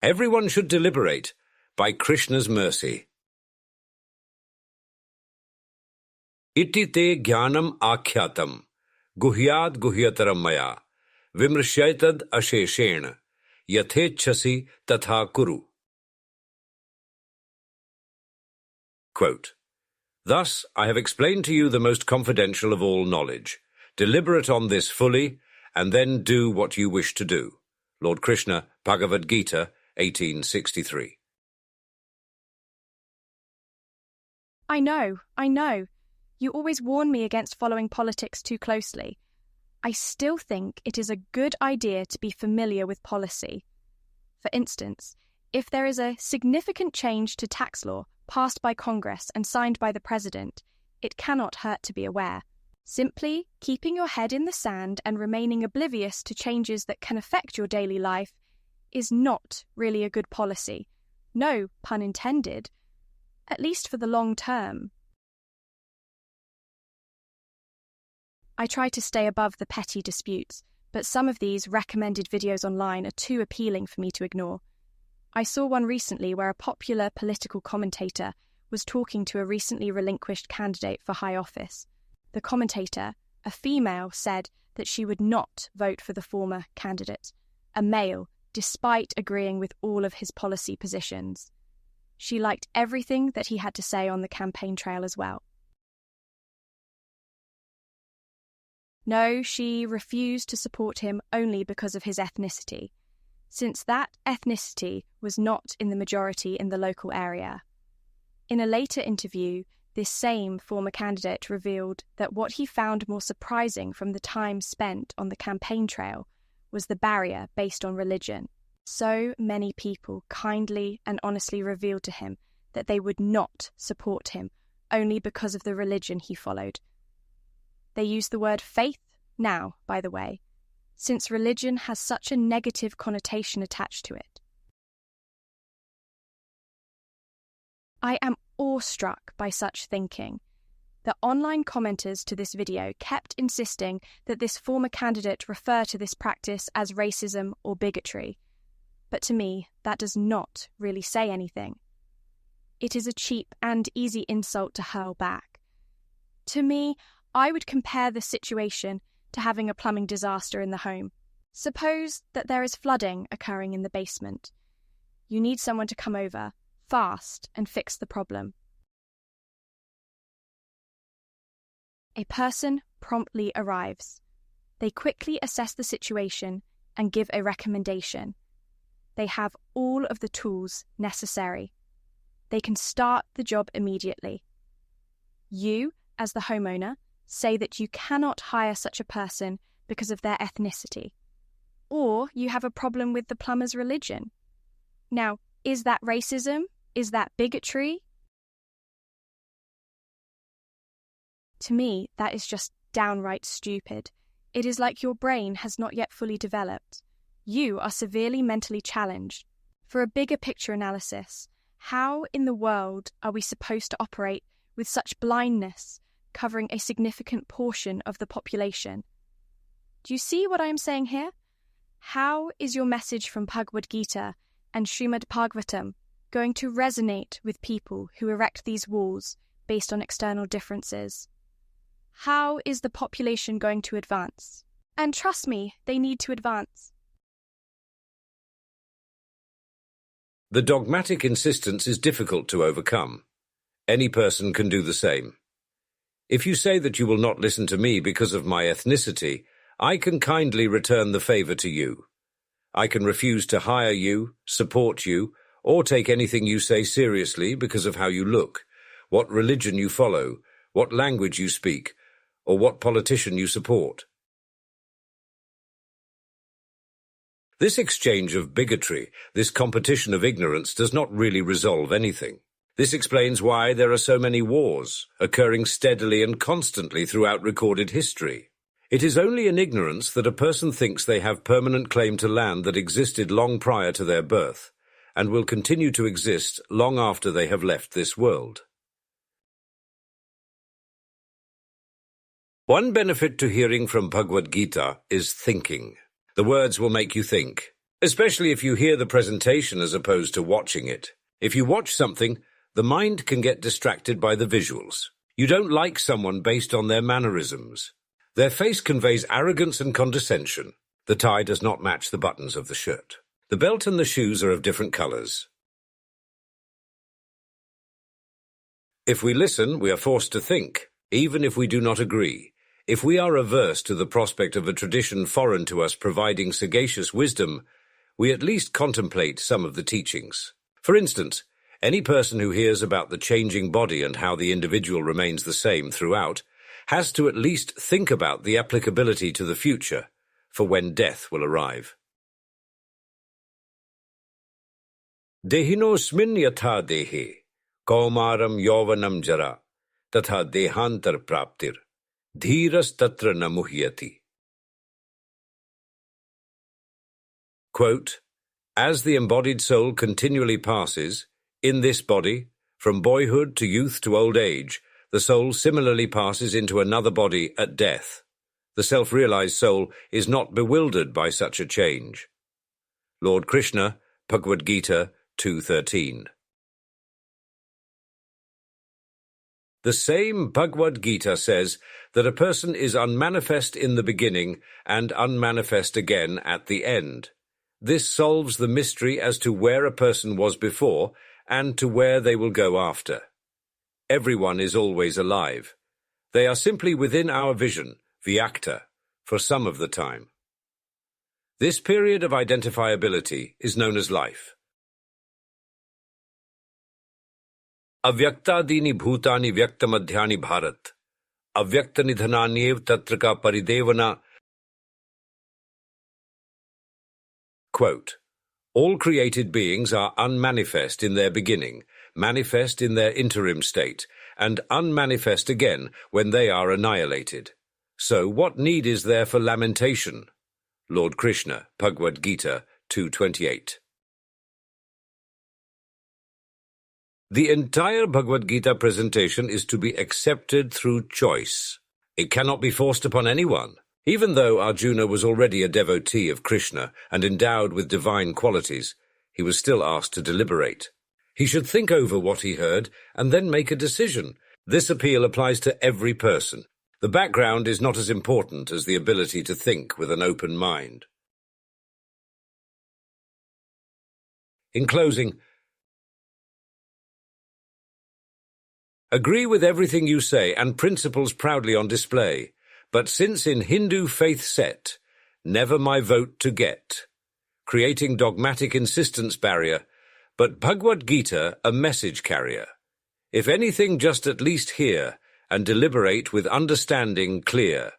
Everyone should deliberate by Krishna's mercy. Iti te jnanam akyatam, guhyad guhyataram maya, vimrishyatad asheshena, yathechasi tatha kuru. Quote, Thus I have explained to you the most confidential of all knowledge. Deliberate on this fully, and then do what you wish to do. Lord Krishna, Bhagavad-gita, 1863. I know. You always warn me against following politics too closely. I still think it is a good idea to be familiar with policy. For instance, if there is a significant change to tax law passed by Congress and signed by the President, it cannot hurt to be aware. Simply keeping your head in the sand and remaining oblivious to changes that can affect your daily life is not really a good policy. No pun intended, at least for the long term. I try to stay above the petty disputes, but some of these recommended videos online are too appealing for me to ignore. I saw one recently where a popular political commentator was talking to a recently relinquished candidate for high office. The commentator, a female, said that she would not vote for the former candidate, a male, despite agreeing with all of his policy positions. She liked everything that he had to say on the campaign trail as well. No, she refused to support him only because of his ethnicity, since that ethnicity was not in the majority in the local area. In a later interview, this same former candidate revealed that what he found more surprising from the time spent on the campaign trail was the barrier based on religion. So many people kindly and honestly revealed to him that they would not support him only because of the religion he followed. They use the word faith now, by the way, since religion has such a negative connotation attached to it. I am awestruck by such thinking. The online commenters to this video kept insisting that this former candidate refer to this practice as racism or bigotry. But to me, that does not really say anything. It is a cheap and easy insult to hurl back. To me, I would compare the situation to having a plumbing disaster in the home. Suppose that there is flooding occurring in the basement. You need someone to come over, fast, and fix the problem. A person promptly arrives. They quickly assess the situation and give a recommendation. They have all of the tools necessary. They can start the job immediately. You, as the homeowner, say that you cannot hire such a person because of their ethnicity. Or you have a problem with the plumber's religion. Now, is that racism? Is that bigotry? To me, that is just downright stupid. It is like your brain has not yet fully developed. You are severely mentally challenged. For a bigger picture analysis, how in the world are we supposed to operate with such blindness, covering a significant portion of the population? Do you see what I am saying here? How is your message from Bhagavad-gita and Srimad Bhagavatam going to resonate with people who erect these walls based on external differences? How is the population going to advance? And trust me, they need to advance. The dogmatic insistence is difficult to overcome. Any person can do the same. If you say that you will not listen to me because of my ethnicity, I can kindly return the favor to you. I can refuse to hire you, support you, or take anything you say seriously because of how you look, what religion you follow, what language you speak, or what politician you support. This exchange of bigotry, this competition of ignorance, does not really resolve anything. This explains why there are so many wars, occurring steadily and constantly throughout recorded history. It is only in ignorance that a person thinks they have permanent claim to land that existed long prior to their birth, and will continue to exist long after they have left this world. One benefit to hearing from Bhagavad-gita is thinking. The words will make you think. especially if you hear the presentation as opposed to watching it. If you watch something, the mind can get distracted by the visuals. You don't like someone based on their mannerisms. Their face conveys arrogance and condescension. The tie does not match the buttons of the shirt. The belt and the shoes are of different colors. If we listen, we are forced to think, even if we do not agree. If we are averse to the prospect of a tradition foreign to us providing sagacious wisdom, we at least contemplate some of the teachings. For instance, any person who hears about the changing body and how the individual remains the same throughout has to at least think about the applicability to the future, for when death will arrive. Dehinosmin yatha dehe, kaumaram yauvanam jara, tatha dehantar praptir, dhiras tatra namuhyati. Quote, as the embodied soul continually passes, in this body, from boyhood to youth to old age, the soul similarly passes into another body at death. The self-realized soul is not bewildered by such a change. Lord Krishna, Bhagavad-gita 2:13. The same Bhagavad-gita says that a person is unmanifest in the beginning and unmanifest again at the end. This solves the mystery as to where a person was before and to where they will go after. Everyone is always alive. They are simply within our vision, vyakta, for some of the time. This period of identifiability is known as life. Avyaktadini bhutani vyaktamadhyani bharat. Avyaktanidhananyev tatraka paridevana. Quote, all created beings are unmanifest in their beginning, manifest in their interim state, and unmanifest again when they are annihilated. So what need is there for lamentation? Lord Krishna, Bhagavad-gita 2:28. The entire Bhagavad-gita presentation is to be accepted through choice. It cannot be forced upon anyone. Even though Arjuna was already a devotee of Krishna and endowed with divine qualities, he was still asked to deliberate. He should think over what he heard and then make a decision. This appeal applies to every person. The background is not as important as the ability to think with an open mind. In closing, agree with everything you say and principles proudly on display. But since in Hindu faith set, never my vote to get, creating dogmatic insistence barrier, but Bhagavad-gita a message carrier. If anything, just at least hear and deliberate with understanding clear.